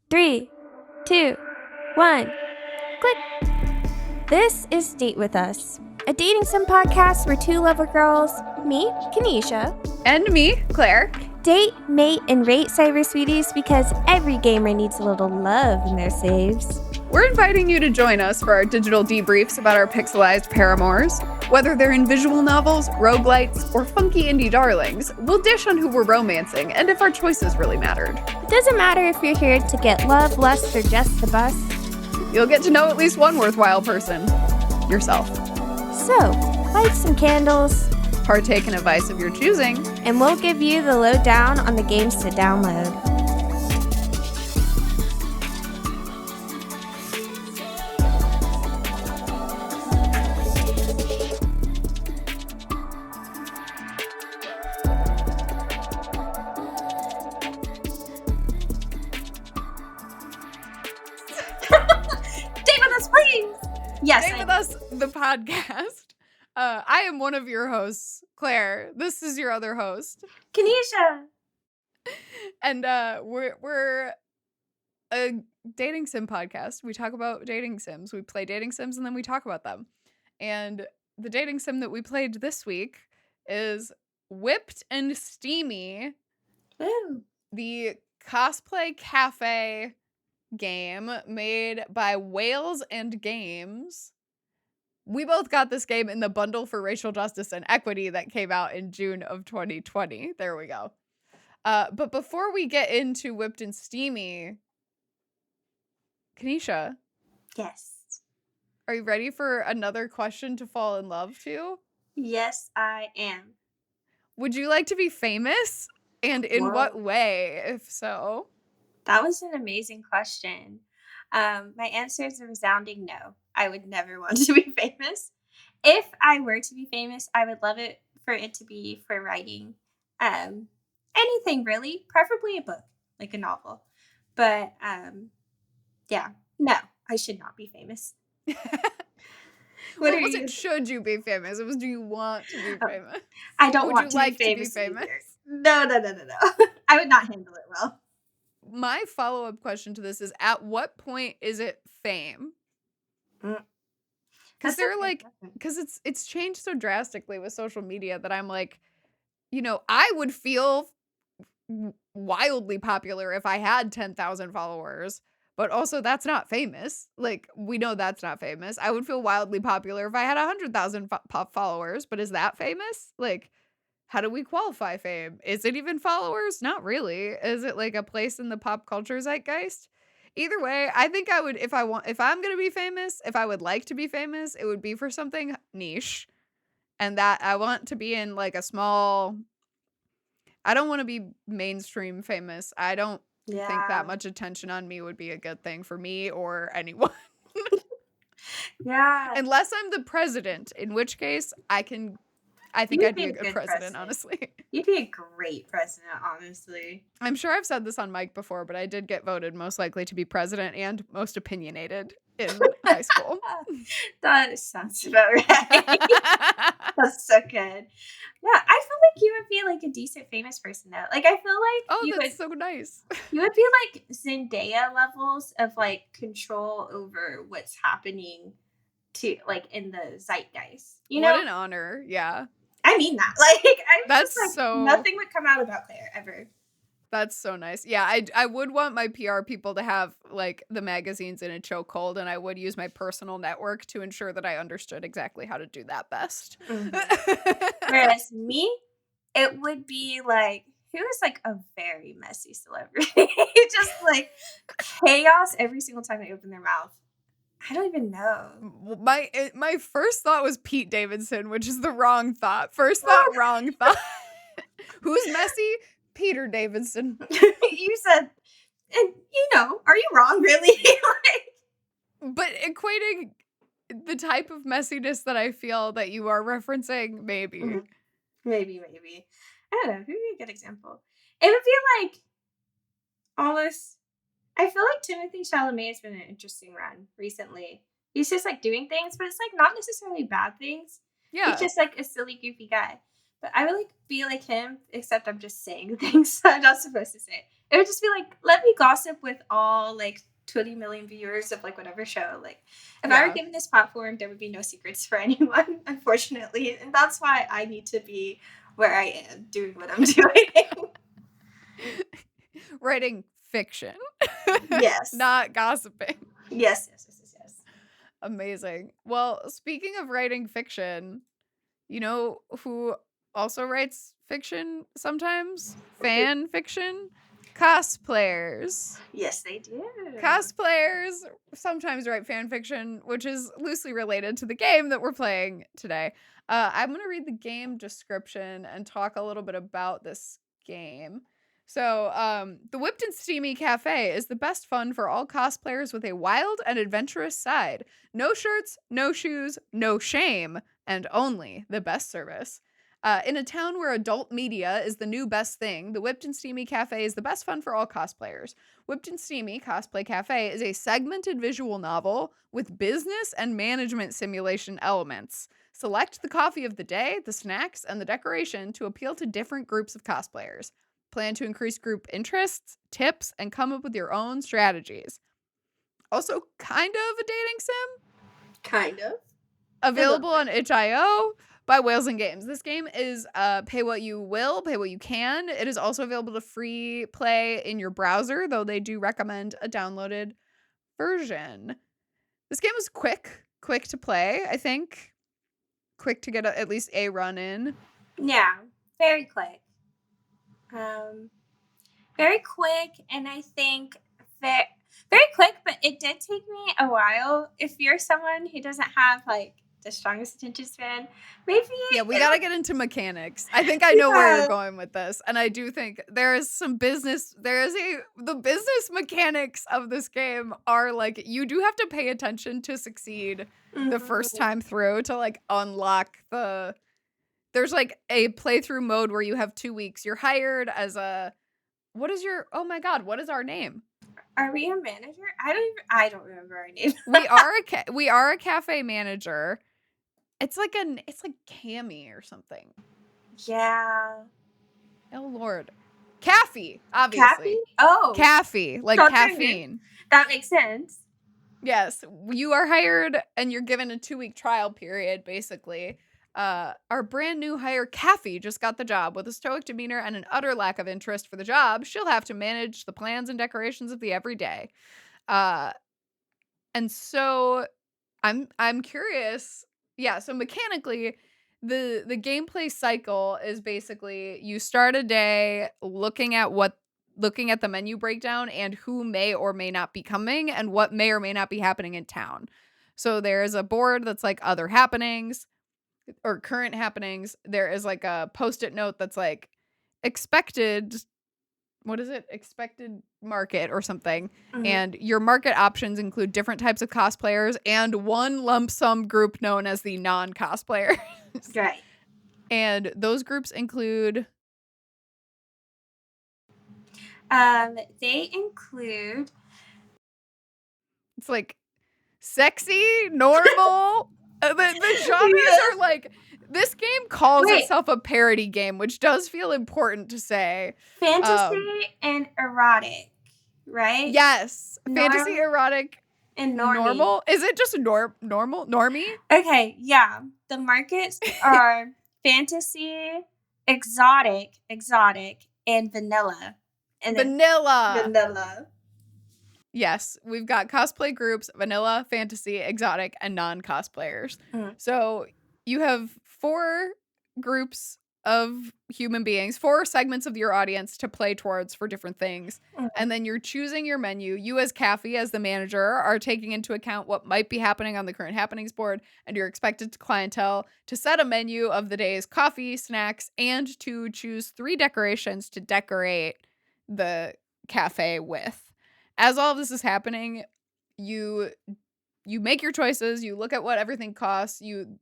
3, 2, 1, click. This is Date With Us, a dating sim podcast where two lover girls, me, Kanisha, and me, Claire, date, mate, and rate cyber sweeties because every gamer needs a little love in their saves. We're inviting you to join us for our digital debriefs about our pixelized paramours. Whether they're in visual novels, roguelites, or funky indie darlings, we'll dish on who we're romancing and if our choices really mattered. It doesn't matter if you're here to get love, lust, or just the bus. You'll get to know at least one worthwhile person. Yourself. So, light some candles, partake in a vice of your choosing, and we'll give you the lowdown on the games to download. Yes, Stay with us, the podcast. I am one of your hosts, Claire. This is your other host, Kanisha. And we're a dating sim podcast. We talk about dating sims. We play dating sims and then we talk about them. And the dating sim that we played this week is Whipped and Steamy. Ooh. The Cosplay Café game made by Whales and Games. We both got this game in the bundle for racial justice and equity that came out in June of 2020. There we go. But before we get into Whipped and Steamy, Kanisha. Yes. Are you ready for another question to fall in love to? Yes, I am. Would you like to be famous? And in what way, if so? That was an amazing question. My answer is a resounding no. I would never want to be famous. If I were to be famous, I would love it for it to be for writing anything really, preferably a book, like a novel. But yeah, no, I should not be famous. What it wasn't should you be famous? It was do you want to be famous? I don't want to be famous. Would you like to be famous? No. I would not handle it well. My follow-up question to this is, at what point is it fame? Because they're like, because it's changed so drastically with social media that I'm like, you know, I would feel wildly popular if I had 10,000 followers, but also that's not famous. Like, we know that's not famous. I would feel wildly popular if I had 100,000 followers, but is that famous? Like, how do we qualify fame? Is it even followers? Not really. Is it like a place in the pop culture zeitgeist? Either way, I think I would, if I'm going to be famous, if I would like to be famous, it would be for something niche. And that I want to be in like a small, I don't want to be mainstream famous. I don't think that much attention on me would be a good thing for me or anyone. Yeah. Unless I'm the president, in which case I think I'd be a good president, honestly. You'd be a great president, honestly. I'm sure I've said this on mic before, but I did get voted most likely to be president and most opinionated in high school. That sounds about right. That's so good. Yeah, I feel like you would be like a decent famous person though. Like I feel like so nice. You would be like Zendaya levels of like control over what's happening to like in the zeitgeist. You know? What an honor. Yeah. I mean that. Like that's just, like, so nothing would come out about Claire ever. That's so nice. Yeah, I would want my PR people to have like the magazines in a chokehold, and I would use my personal network to ensure that I understood exactly how to do that best. Mm-hmm. Whereas me, it would be like, who is like a very messy celebrity? Just like chaos every single time they open their mouth. I don't even know. My first thought was Pete Davidson, which is the wrong thought. First thought, wrong thought. Who's messy? Peter Davidson. You said, and you know, are you wrong, really? But equating the type of messiness that I feel that you are referencing, maybe. Mm-hmm. Maybe. I don't know. Who would be a good example? It would be like almost. I feel like Timothy Chalamet has been an interesting run recently. He's just like doing things, but it's like not necessarily bad things. Yeah. He's just like a silly, goofy guy. But I would like be like him, except I'm just saying things I'm not supposed to say. It would just be like, let me gossip with all like 20 million viewers of like whatever show. Like, if I were Yeah. given this platform, there would be no secrets for anyone, unfortunately. And that's why I need to be where I am doing what I'm doing. Writing fiction. Yes. Not gossiping. Yes, yes, yes, yes, yes. Amazing. Well, speaking of writing fiction, you know who also writes fiction sometimes? Fan fiction? Cosplayers. Yes, they do. Cosplayers sometimes write fan fiction, which is loosely related to the game that we're playing today. I'm going to read the game description and talk a little bit about this game. So, the Whipped and Steamy Cafe is the best fun for all cosplayers with a wild and adventurous side. No shirts, no shoes, no shame, and only the best service. In a town where adult media is the new best thing, the Whipped and Steamy Cafe is the best fun for all cosplayers. Whipped and Steamy Cosplay Café is a segmented visual novel with business and management simulation elements. Select the coffee of the day, the snacks, and the decoration to appeal to different groups of cosplayers. Plan to increase group interests, tips, and come up with your own strategies. Also, kind of a dating sim. Kind of. Available on itch.io by Whales and Games. This game is pay what you will, pay what you can. It is also available to free play in your browser, though they do recommend a downloaded version. This game is quick to play, I think. Quick to get at least a run in. Yeah, very quick. Very quick, and I think very quick, but it did take me a while. If you're someone who doesn't have like the strongest attention span, maybe we gotta get into mechanics. I think I know where you're going with this, and I do think there is some business. The business mechanics of this game are like you do have to pay attention to succeed the first time through to like unlock the. There's like a playthrough mode where you have 2 weeks. You're hired as a. What is our name? Are we a manager? I don't remember our name. we are a cafe manager. It's like Cammy or something. Yeah. Oh Lord. Caffey, obviously. Caffey? Oh. Caffey, like caffeine. That makes sense. Yes. You are hired and you're given a 2-week trial period, basically. Our brand new hire, Caffey, just got the job. With a stoic demeanor and an utter lack of interest for the job, she'll have to manage the plans and decorations of the everyday. And so I'm curious. Yeah, so mechanically, the gameplay cycle is basically you start a day looking at the menu breakdown and who may or may not be coming and what may or may not be happening in town. So there's a board that's like other happenings or current happenings. There is like a post-it note that's like expected market or something. Mm-hmm. And your market options include different types of cosplayers and one lump sum group known as the non-cosplayers. Right. And those groups include they include it's like sexy, normal. the genres are like this game calls itself a parody game, which does feel important to say. Fantasy and erotic, right? Yes. Fantasy, erotic, and normal. Is it just normal? Normie? Okay, yeah. The markets are fantasy, exotic, and vanilla. Vanilla. Yes, we've got cosplay groups, vanilla, fantasy, exotic, and non-cosplayers. Mm-hmm. So you have 4 groups of human beings, 4 segments of your audience to play towards for different things. Mm-hmm. And then you're choosing your menu. You as Caffey, as the manager, are taking into account what might be happening on the current happenings board, and you're expected to clientele to set a menu of the day's coffee, snacks, and to choose 3 decorations to decorate the cafe with. As all of this is happening, you make your choices, you look at what everything costs, you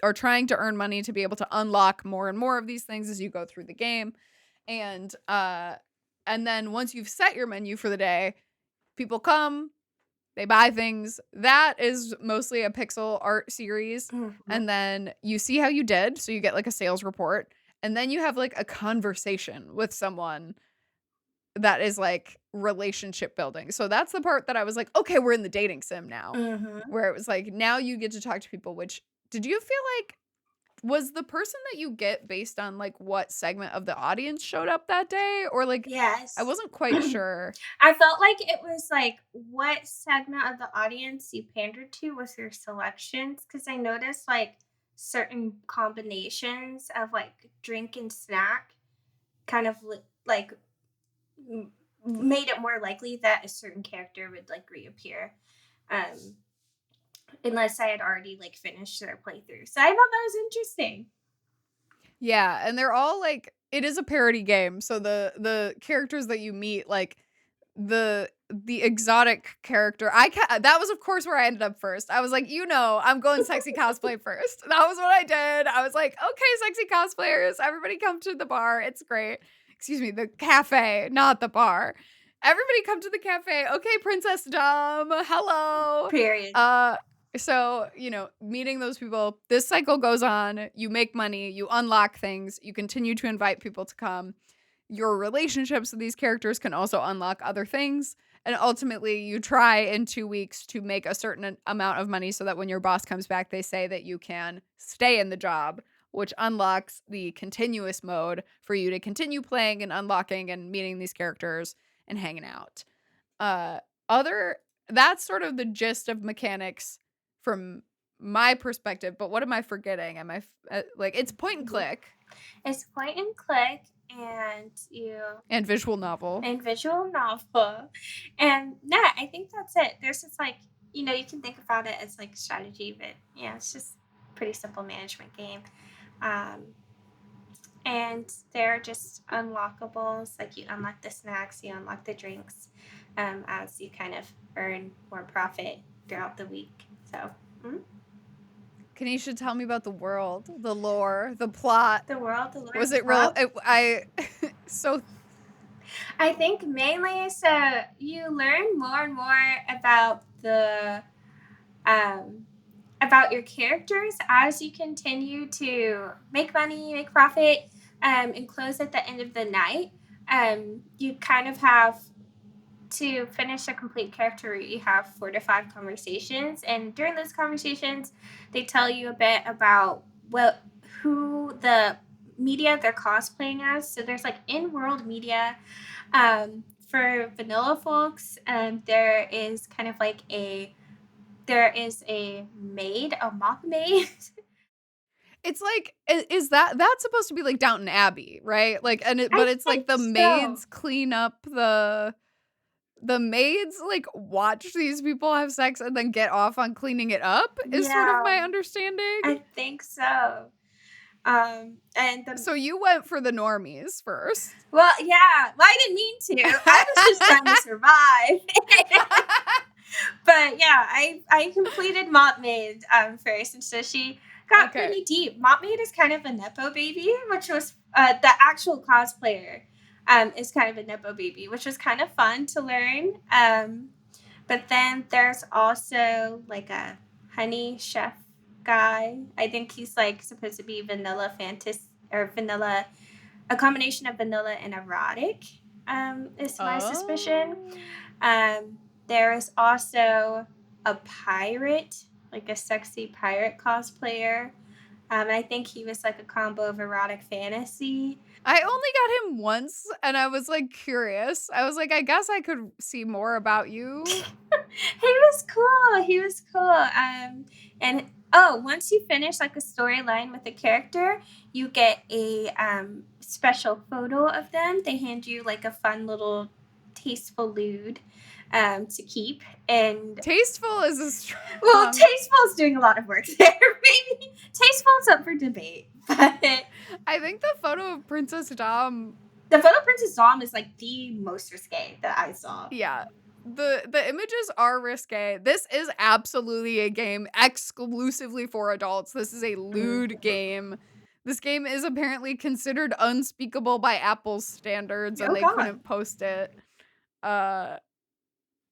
are trying to earn money to be able to unlock more and more of these things as you go through the game. And then once you've set your menu for the day, people come, they buy things. That is mostly a pixel art series. Mm-hmm. And then you see how you did, so you get like a sales report, and then you have like a conversation with someone that is like relationship building. So that's the part that I was like, okay, we're in the dating sim now. Mhm. Where it was like, now you get to talk to people, which did you feel like was the person that you get based on like what segment of the audience showed up that day? Or like I Yes. wasn't quite sure. I felt like it was like what segment of the audience you pandered to was your selections, because I noticed like certain combinations of like drink and snack kind of like made it more likely that a certain character would like reappear. Um, unless I had already like finished their playthrough. So I thought that was interesting. Yeah, and they're all like it is a parody game. So the characters that you meet like the exotic character. That was of course where I ended up first. I was like, I'm going sexy cosplay first. That was what I did. I was like, okay, sexy cosplayers, everybody come to the bar. It's great. Excuse me, the cafe, not the bar. Everybody come to the cafe. Okay, Princess Dom. Hello. Period. So, meeting those people, this cycle goes on. You make money, you unlock things, you continue to invite people to come. Your relationships with these characters can also unlock other things. And ultimately, you try in 2 weeks to make a certain amount of money so that when your boss comes back, they say that you can stay in the job, which unlocks the continuous mode for you to continue playing and unlocking and meeting these characters and hanging out. Other That's sort of the gist of mechanics from my perspective, but what am I forgetting? Am I like it's point and Mhm. click It's point and click, and you and visual novel. and visual novel, and yeah, I think that's it. There's just like you can think about it as like strategy, but yeah, it's just pretty simple management game. Um, and they're just unlockables. Like you unlock the snacks, you unlock the drinks, as you kind of earn more profit throughout the week. So. Mhm. Kanisha, tell me about the world, the lore, the plot. The world, the Lord, Was the it real? plot. I so I think mainly so you learn more and more um, about your characters as you continue to make money, make profit, and close at the end of the night. You kind of have to finish a complete character. You have 4 to 5 conversations, and during those conversations, they tell you a bit about who the media they're cosplaying as. So there's like in-world media for vanilla folks. There is kind of like there is a maid, a mock maid. it's like is that's supposed to be like Downton Abbey, right? Like I but it's like think the so. maids clean up the maids like watch these people have sex and then get off on cleaning it up is sort of Yeah, my understanding. I think so. And the So you went for the normies first. Well, yeah. Well, I didn't mean to. I was just trying to survive. But yeah, I completed Mop Maid first, and so she got Okay. pretty deep. Mop Maid is kind of a nepo baby, which was the actual cosplayer is kind of a nepo baby, which was kind of fun to learn. But then there's also like a honey chef guy. I think he's like supposed to be vanilla fantasy or vanilla, a combination of vanilla and erotic. Is my suspicion. Oh. There is also a pirate, like a sexy pirate cosplayer. I think he was like a combo of erotic fantasy. I only got him once and I was like curious. I was like, I guess I could see more about you. He was cool. He was cool. And once you finish like a storyline with a character, you get a special photo of them. They hand you like a fun little tasteful lewd to keep. And Tasteful is a well, strong. tasteful is doing a lot of work there. Maybe tasteful is up for debate, but I think the photo of Princess Dom, the photo Princess Dom is like the most risque that I saw. yeah. The images are risque. This is absolutely a game exclusively for adults. This is a lewd game. This game is apparently considered unspeakable by Apple's standards and Oh they God. couldn't post it. Uh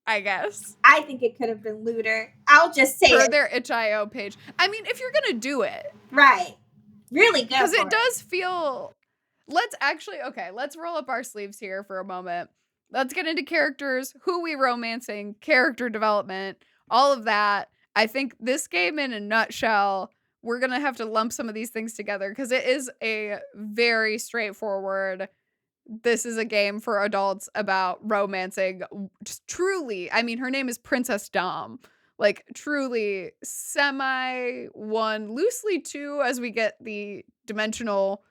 I guess. I think it could have been lewder. I'll just say Per it. their itch.io page. I mean, if you're gonna do it, Right. Really go because for it it. does feel. Let's roll up our sleeves here for a moment. let's get into characters, who we romancing, character development, all of that. I think this game in a nutshell, we're going to have to lump some of these things together because it is a very straightforward, this is a game for adults about romancing. Just truly, I mean, her name is Princess Dom. Like, truly semi one, loosely two, as we get the dimensional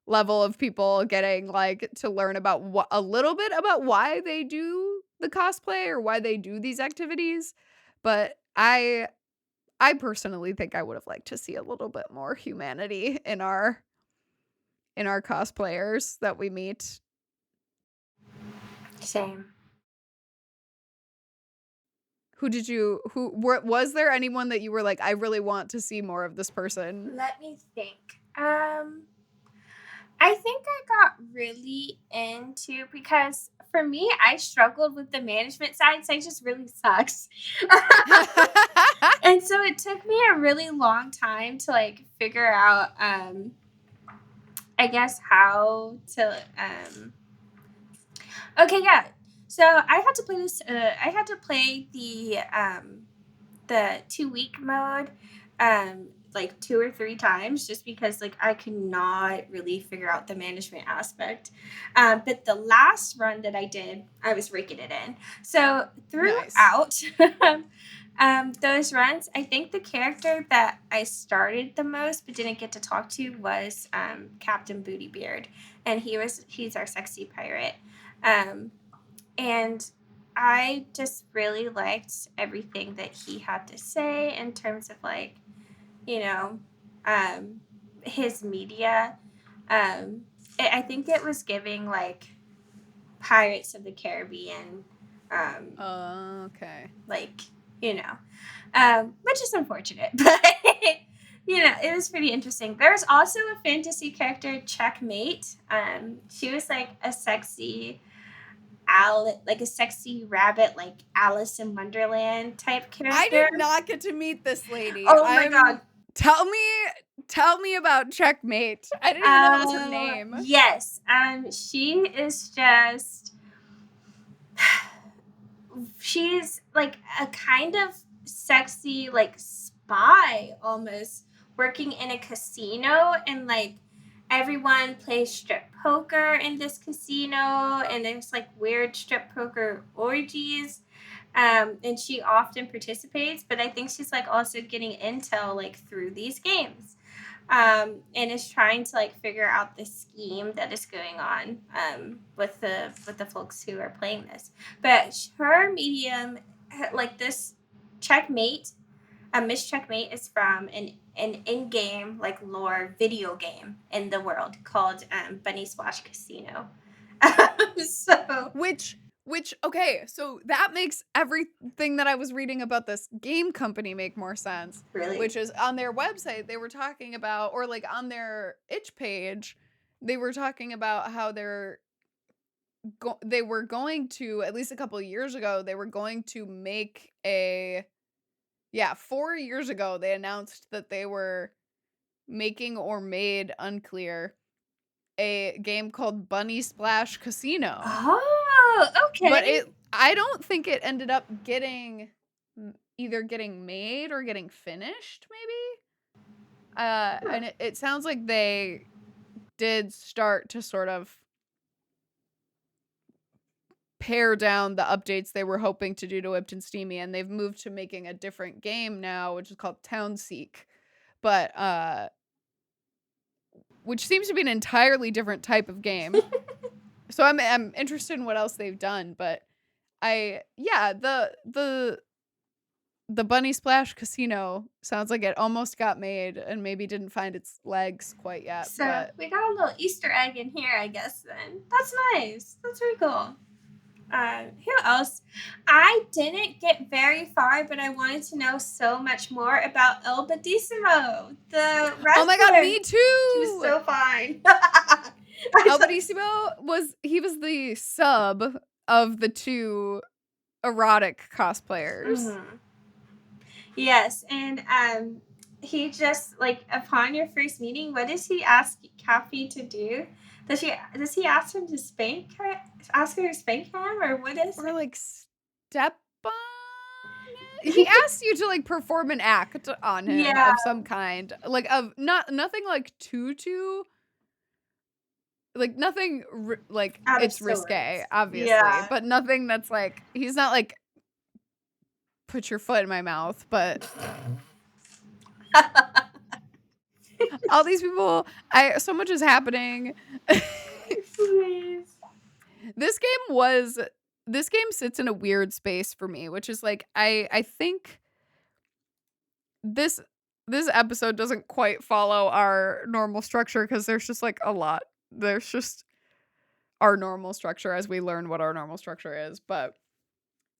level of people getting like to learn about a little bit about why they do the cosplay or why they do these activities. But I personally think I would have liked to see a little bit more humanity in our cosplayers that we meet. Same. Was there anyone that you were like, I really want to see more of this person? Let me think. I think I got really into, because for me, I struggled with the management side, so it just really sucks. And so it took me a really long time to like figure out, I guess, how to. Okay, yeah. So I had to play this. I had to play the 2 week mode, like 2 or 3 times, just because like I could not really figure out the management aspect. But the last run that I did, I was raking it in. So throughout those runs, I think the character that I started the most but didn't get to talk to was Captain Bootybeard, and he's our sexy pirate. Um, and I just really liked everything that he had to say in terms of like, you know, um, his media. I think it was giving like Pirates of the Caribbean, Okay. like, you know, which is unfortunate, but it was pretty interesting. There was also a fantasy character, Checkmate. She was like a sexy like a sexy rabbit, like Alice in Wonderland type I character. did not get to meet this lady. Oh my god. Tell me about Checkmate. I didn't even know that was her name. Yes. She is just she's like a kind of sexy like spy almost, working in a casino, and like everyone plays strip poker in this casino, and there's like weird strip poker orgies. And she often participates, but I think she's like also getting intel like through these games, and is trying to like figure out the scheme that is going on, with the folks who are playing this. But her medium, like this checkmate, Miss Checkmate is from an in-game like lore video game in the world called Bunny Splash Casino. So Which okay, so that makes everything that I was reading about this game company make more sense. really, Which is on their website they were talking about, or like on their itch page, they were talking about how they were going to, at least a couple of years ago, they were going to make 4 years ago they announced that they were making, or made unclear, a game called Bunny Splash Casino. oh, But okay. I don't think it ended up getting either getting made or getting finished, maybe. And it sounds like they did start to sort of pare down the updates they were hoping to do to Whipped and Steamy, and they've moved to making a different game now, which is called Town Seek. But which seems to be an entirely different type of game. So I'm interested in what else they've done, but the Bunny Splash Casino sounds like it almost got made and maybe didn't find its legs quite yet. So But we got a little Easter egg in here, I guess. Then that's nice. That's really cool. Who else? I didn't get very far, but I wanted to know so much more about El Badissimo, the wrestler. Oh my god, me too! He was so fine. El Badissimo was the sub of the two erotic cosplayers. Mm-hmm. Yes, and he just like upon your first meeting, what does he ask Kathy to do? Does he ask him to spank her? Ask her to spank him, or what is Or it? like step on it? He asks you to like perform an act on him Yeah, of some kind. Like of nothing like too like nothing like out of it's risque, sorts. obviously, Yeah. but nothing that's like he's not like put your foot in my mouth, but all these people, I so much is happening. Please. This game was this game sits in a weird space for me, which is like I think this this episode doesn't quite follow our normal structure because there's just like a lot. There's just our normal structure as we learn what our normal structure is, but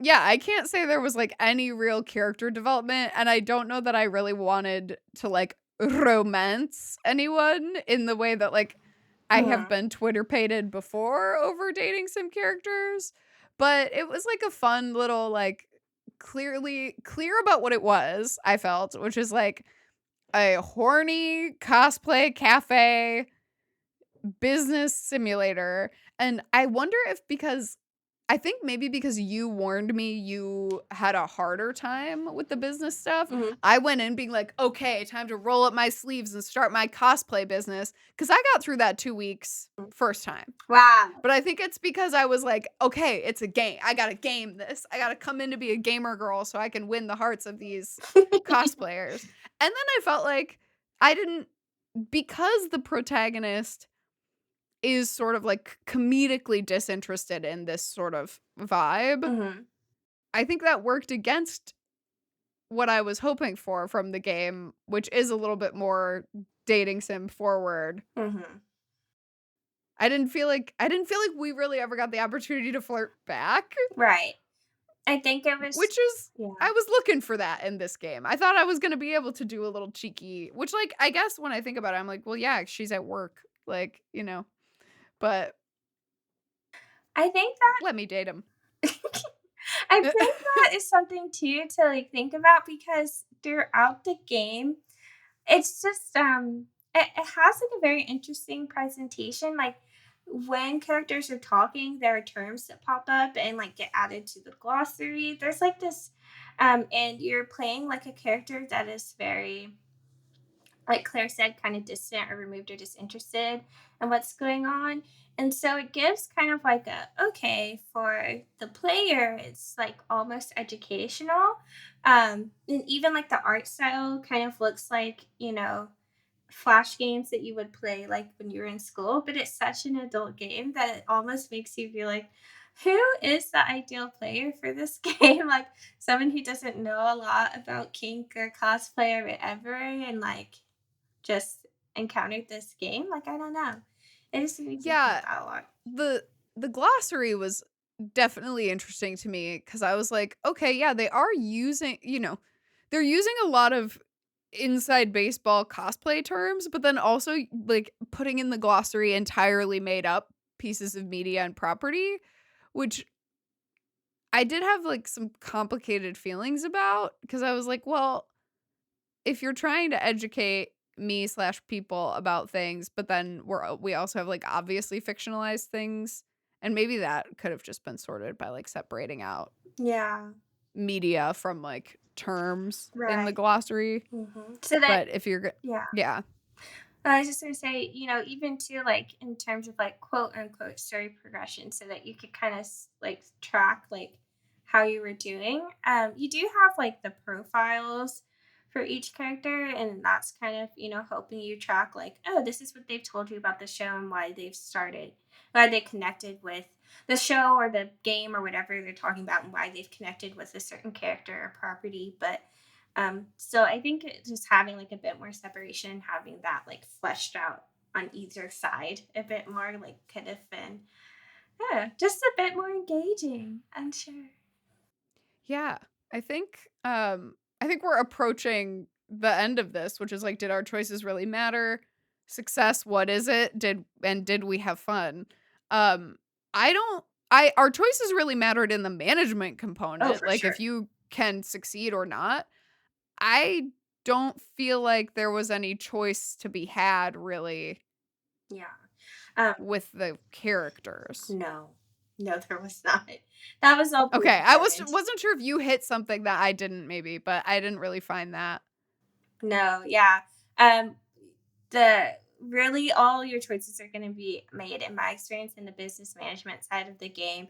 yeah, I can't say there was like any real character development, and I don't know that I really wanted to like romance anyone in the way that like I have Mhm. been Twitter pated before over dating some characters. But it was like a fun little like clear about what it was, I felt, which is like a horny cosplay cafe business simulator. And I wonder if because I think maybe because you warned me you had a harder time with the business stuff, Mhm. I went in being like, okay, time to roll up my sleeves and start my cosplay business. Cause I got through that 2 weeks first time. Wow. But I think it's because I was like, okay, it's a game. I gotta game this. I gotta come in to be a gamer girl so I can win the hearts of these cosplayers. And then I felt like I didn't, because the protagonist is sort of like comedically disinterested in this sort of vibe. Mhm. I think that worked against what I was hoping for from the game, which is a little bit more dating sim forward. Mhm. I didn't feel like we really ever got the opportunity to flirt back, Right. I think it was which is yeah. I was looking for that in this game. I thought I was going to be able to do a little cheeky, which like I guess when I think about it I'm like, well yeah, she's at work, like, but I think let me date him. I think that is something too to like think about because throughout the game, it's just it has like a very interesting presentation. Like when characters are talking, there are terms that pop up and like get added to the glossary. There's like this and you're playing like a character that is very like Claire said, kind of distant or removed or disinterested in what's going on. And so it gives kind of like a, okay, for the player, it's like almost educational. And even like the art style kind of looks like, flash games that you would play like when you were in school, but it's such an adult game that it almost makes you feel like, who is the ideal player for this game? Like someone who doesn't know a lot about kink or cosplay or whatever, and like just encountered this game? Like, I don't know. It just makes me think Yeah, about that a lot. the the glossary was definitely interesting to me because I was like, okay, yeah, they are using, they're using a lot of inside baseball cosplay terms, but then also like putting in the glossary entirely made up pieces of media and property, which I did have like some complicated feelings about because I was like, well, if you're trying to educate me slash people about things, but then we also have like obviously fictionalized things, and maybe that could have just been sorted by like separating out Yeah, media from like terms in the right. glossary. So that, But if you're yeah. yeah. I was just gonna say, even too, like in terms of like quote unquote story progression, so that you could kind of like track like how you were doing. You do have like the profiles for each character, and that's kind of helping you track like, oh, this is what they've told you about the show and why they've started, why they connected with the show or the game or whatever they're talking about, and why they've connected with a certain character or property, but so I think just having like a bit more separation, having that like fleshed out on either side a bit more, like could have been, yeah, just a bit more engaging. I'm sure. Yeah. I think I think we're approaching the end of this, which is like, did our choices really matter? Success, what is it? Did we have fun? Um I don't I our choices really mattered in the management Oh, component, for like if sure. you can succeed or not. I don't feel like there was any choice to be had really Yeah. Um, with the characters. no. No, there was not. That was all Okay, I predetermined. wasn't sure if you hit something that I didn't maybe, but I didn't really find that. No, yeah. Um, the really all your choices are going to be made, in my experience, in the business management side of the game,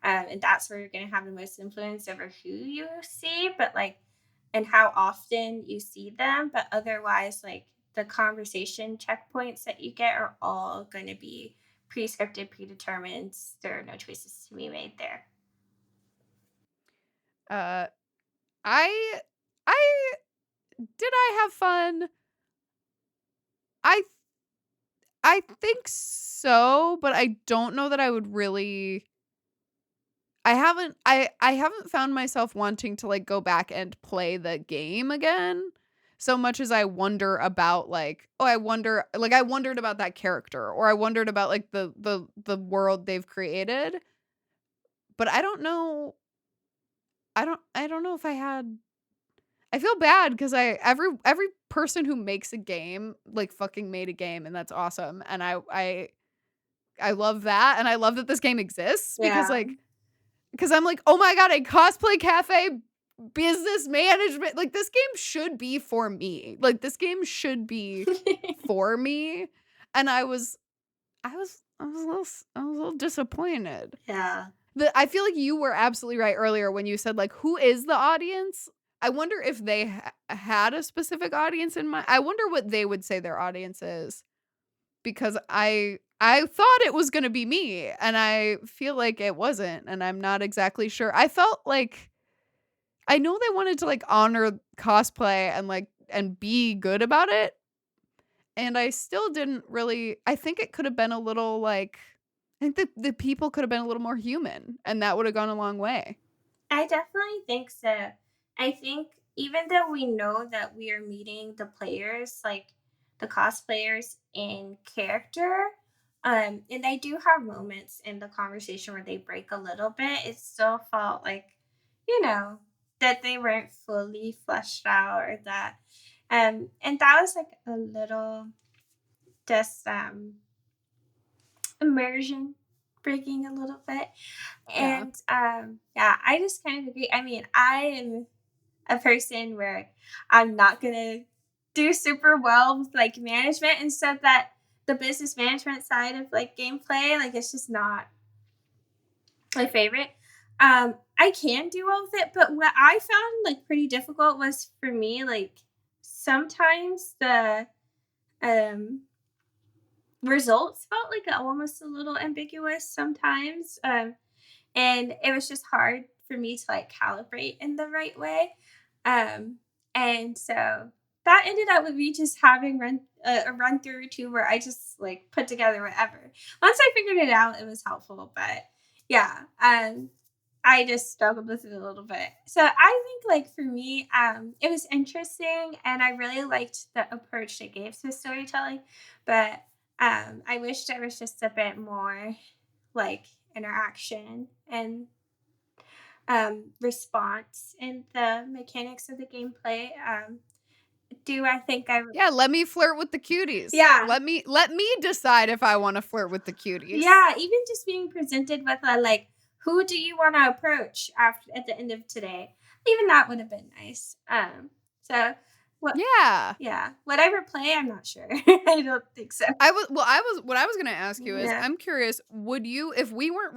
and that's where you're going to have the most influence over who you see, but like, and how often you see them. But otherwise, like the conversation checkpoints that you get are all going to be pre-scripted, predetermined. There are no choices to be made there. Uh I I did I have fun? I I think so, but I don't know that I would really I haven't found myself wanting to, like, go back and play the game again, so much as I wonder about, like, oh, I wondered about that character, or I wondered about, like, the world they've created, but I don't know if I had I feel bad because every person who makes a game, like, fucking made a game, and that's awesome, and I love that, and I love that this game exists because, Yeah. like, because I'm like, "Oh my god, a cosplay cafe business management, like, this game should be for me. Like, this game should be for me." And I was a little disappointed. Yeah. I feel like you were absolutely right earlier when you said, like, "Who is the audience?" I wonder if they had a specific audience in mind. I wonder what they would say their audience is, because I thought it was gonna be me, and I feel like it wasn't, and I'm not exactly sure. I felt like I know they wanted to, like, honor cosplay and, like, and be good about it, and I still didn't really I think it could have been a little, like I think the people could have been a little more human, and that would have gone a long way. I definitely think so. I think even though we know that we are meeting the players, like the cosplayers in character, and they do have moments in the conversation where they break a little bit, it still felt like, you know, that they weren't fully fleshed out or that and that was like a little just immersion breaking a little bit. Yeah. And yeah, I just kind of agree. I mean, I am a person where I'm not gonna do super well with like management, and so that the business management side of like gameplay, like it's just not my favorite. I can do well with it, but what I found like pretty difficult was for me, like sometimes the um results felt like almost a little ambiguous sometimes. And it was just hard for me to like calibrate in the right way. Um, and so that ended up with me just having a run through too, where I just like put together whatever. Once I figured it out, it was helpful. But yeah, I just struggled with it a little bit. So I think like for me, it was interesting, and I really liked the approach they gave to storytelling. But I wish there was just a bit more like interaction and response in the mechanics of the gameplay. Do I think I? Yeah, let me flirt with the cuties. Yeah, Let me decide if I wanna flirt with the cuties. yeah. Even just being presented with a like, who do you want to approach after at the end of today? Even that would have been nice. So what? Yeah. Yeah, would I ever play? I'm not sure. I don't think so. I was what I was gonna ask you is, Yeah. I'm curious, would you if we weren't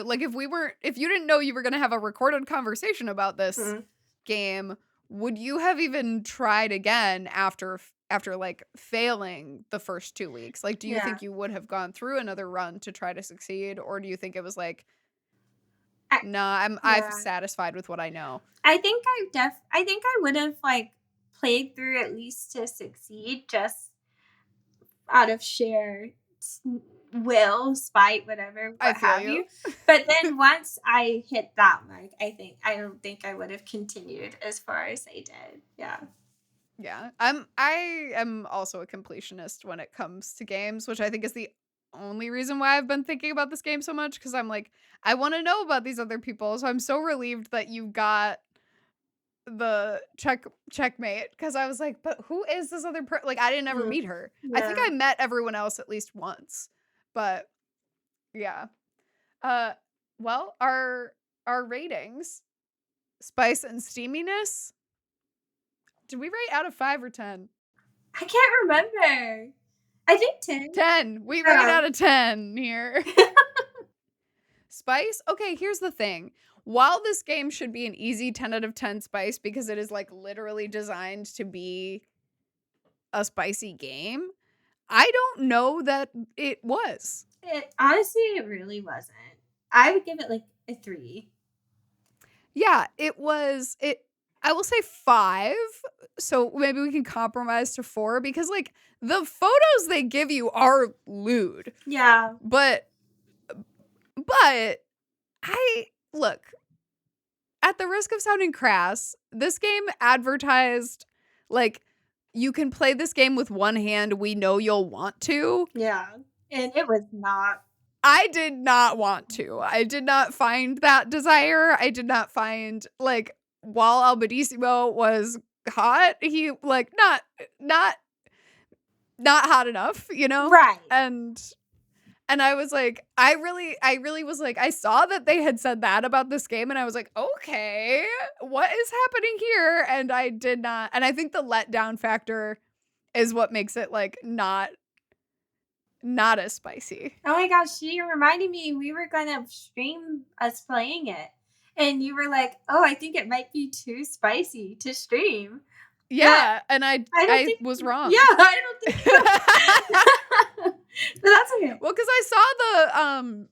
like, if you didn't know you were gonna have a recorded conversation about this Mhm. game, would you have even tried again after, like, failing the first 2 weeks? Like, do you Yeah. think you would have gone through another run to try to succeed, or do you think it was like, I, "Nah, I'm yeah. satisfied with what I know"? I think I would have like played through at least to succeed just out of sheer will, spite, whatever, I what feel have you. you. But then once I hit that mark, I don't think I would have continued as far as I did. Yeah. Yeah. I am also a completionist when it comes to games, which I think is the only reason why I've been thinking about this game so much, because I'm like, I want to know about these other people. So I'm so relieved that you got checkmate because I was like, but who is this other person? Like, I didn't ever Mm, meet her. I think yeah. I met everyone else at least once, but yeah. Uh, well, our ratings, spice and steaminess. Did we rate out of 5 or 10? I can't remember. I think 10. 10. We rate Oh. out of 10 here. Spice? Okay, here's the thing. While this game should be an easy 10 out of 10 spice because it is like literally designed to be a spicy game, I don't know that it was. It really wasn't. I would give it like a 3. Yeah, it was I will say 5. So maybe we can compromise to 4 because like the photos they give you are lewd. Yeah. But I look, at the risk of sounding crass, this game advertised like you can play this game with one hand. We know you'll want to. Yeah. And it was not. I did not want to. I did not find that desire. I did not find like while Albedissimo was hot, he like not hot enough, you know? Right. And I was like, I really was like, I saw that they had said that about this game, and I was like, okay, what is happening here? And I did not, and I think the letdown factor is what makes it like not as spicy. Oh my gosh, you reminded me we were gonna stream us playing it. And you were like, oh, I think it might be too spicy to stream. Yeah, and I don't think was wrong. Yeah, I don't think but that's okay. Well, because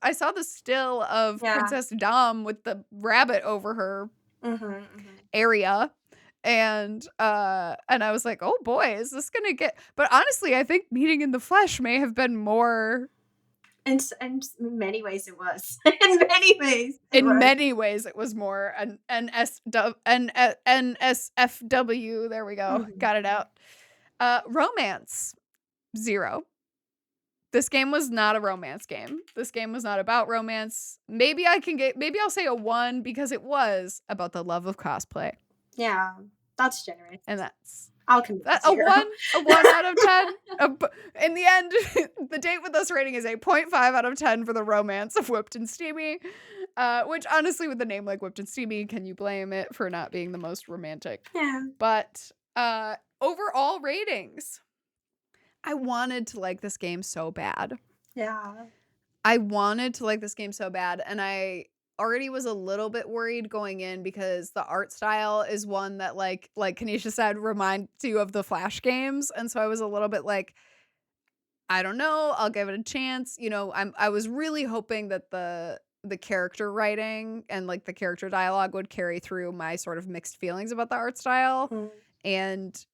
I saw the still of Yeah. Princess Dom with the rabbit over her area. And I was like, oh boy, is this gonna get, but honestly, I think meeting in the flesh may have been more. And in many ways it was. In many ways. Many ways it was more an NSFW. There we go. Got it out. Romance. 0. This game was not a romance game. This game was not about romance. Maybe I'll say a 1 because it was about the love of cosplay. Yeah, that's generous. And that's I'll commit that, a 1 out of 10. In the end, the date with us rating is a 0.5 out of 10 for the romance of Whipped and Steamy. Which honestly, with a name like Whipped and Steamy, can you blame it for not being the most romantic? Yeah. But overall ratings. I wanted to like this game so bad. Yeah. I wanted to like this game so bad, and I already was a little bit worried going in because the art style is one that like Kanisha said reminds you of the Flash games, and so I was a little bit like, I don't know, I'll give it a chance. You know, I was really hoping that the character writing and like the character dialogue would carry through my sort of mixed feelings about the art style, and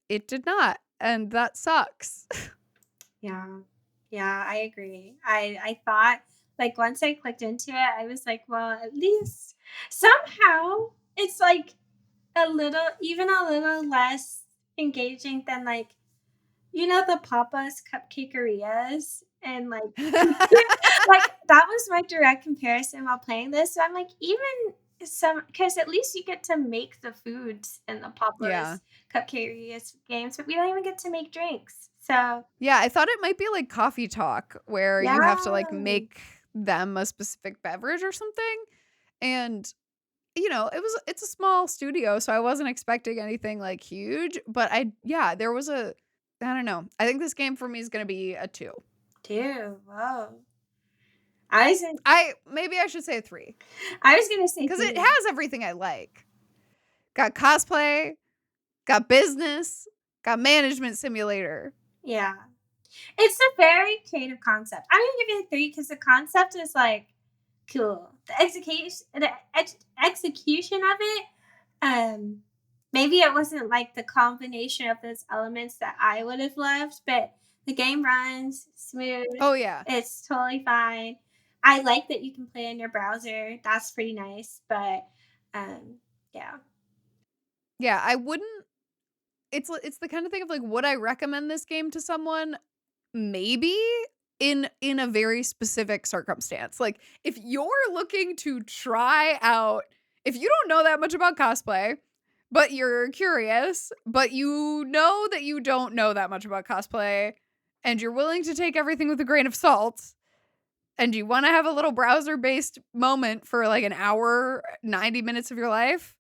it did not, and that sucks. Yeah. Yeah, I agree. I thought like once I clicked into it, I was like, well, at least somehow it's like even a little less engaging than like, the Papa's Cupcakerias and like like that was my direct comparison while playing this. So I'm like, even because at least you get to make the foods in the Papa's Cupcakerias games, but we don't even get to make drinks. So yeah, I thought it might be like Coffee Talk where you have to like yeah. make them a specific beverage or something. And it's a small studio, so I wasn't expecting anything like huge, but there was I don't know. I think this game for me is going to be a 2. 2. Whoa. Maybe I should say a 3. I was going to say because it has everything I like. Got cosplay, got business, got management simulator. Yeah. It's a very creative concept. I'm going to give it a 3 because the concept is like cool. The execution of it, maybe it wasn't like the combination of those elements that I would have loved, but the game runs smooth. Oh yeah. It's totally fine. I like that you can play in your browser. That's pretty nice, but yeah. Yeah, I wouldn't. It's the kind of thing of like, would I recommend this game to someone? Maybe in a very specific circumstance. Like if you're looking to try out, if you don't know that much about cosplay, but you're curious, but you know that you don't know that much about cosplay, and you're willing to take everything with a grain of salt, and you want to have a little browser-based moment for like an hour, 90 minutes of your life,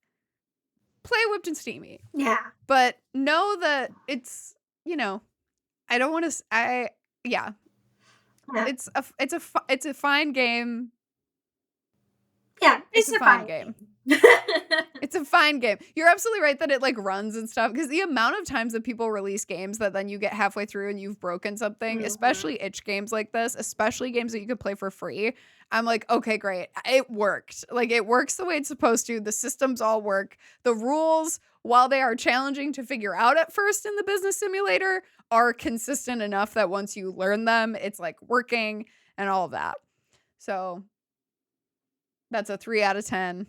play Whipped and Steamy. Yeah. But know that it's, I don't want to, yeah. It's a fine game. Yeah, it's a fine game. It's a fine game. You're absolutely right that it like runs and stuff, because the amount of times that people release games that then you get halfway through and you've broken something, especially itch games like this, especially games that you could play for free. I'm like, okay, great. It worked. Like, it works the way it's supposed to. The systems all work. The rules, while they are challenging to figure out at first in the business simulator, are consistent enough that once you learn them, it's like working and all of that. So that's a 3 out of 10.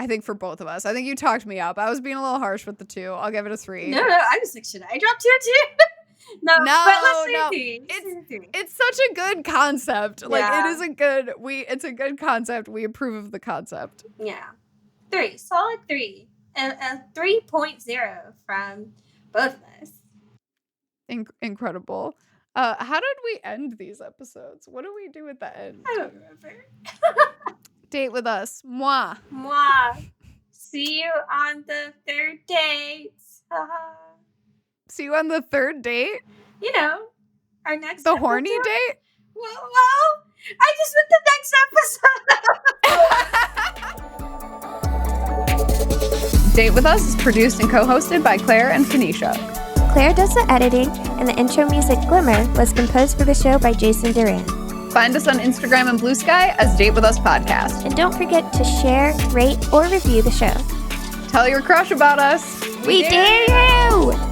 I think for both of us. I think you talked me up. I was being a little harsh with the 2. I'll give it a 3. No, I was like, should I drop 2 too? No, but let's say 3. It's such a good concept. Like, it's a good concept. We approve of the concept. Yeah. 3. Solid 3. A 3.0 from both of us. Incredible. How did we end these episodes? What do we do at the end? I don't remember. Date with us. Mwah. Mwah. See you on the 3rd date. See you on the 3rd date? Our next The episode. Horny date? Well, I just meant the next episode. Date with Us is produced and co-hosted by Claire and Phoenicia. Claire does the editing, and the intro music Glimmer was composed for the show by Jason Duran. Find us on Instagram and Blue Sky as Date With Us Podcast. And don't forget to share, rate, or review the show. Tell your crush about us. We dare you!